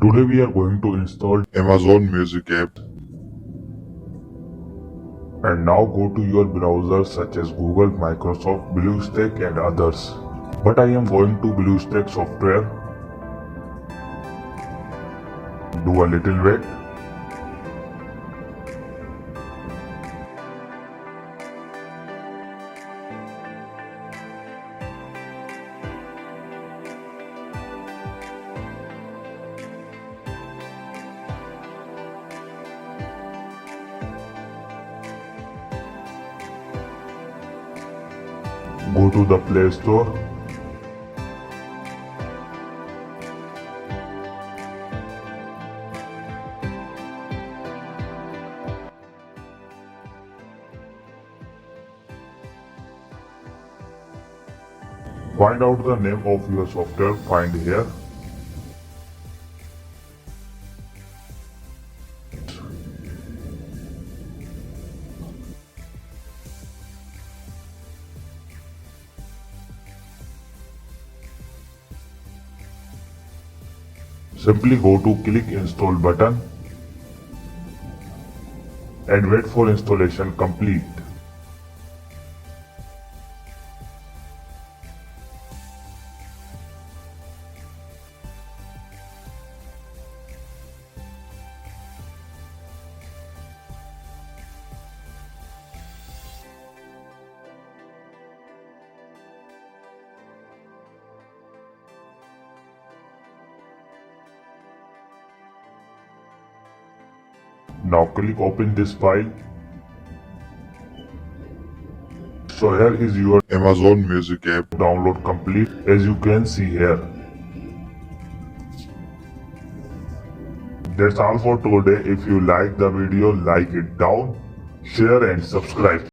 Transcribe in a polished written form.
Today we are going to install Amazon Music app. And now go to your browser such as Google, Microsoft, BlueStack and others. But I am going to BlueStack software. Do a little wait. Go to the Play Store. Find out the name of your software, find here. Simply go to click install button and wait for installation complete. Now click open this file. So here is your Amazon Music app download complete, as you can see here. That's all for today. If you like the video, like it down, share and subscribe.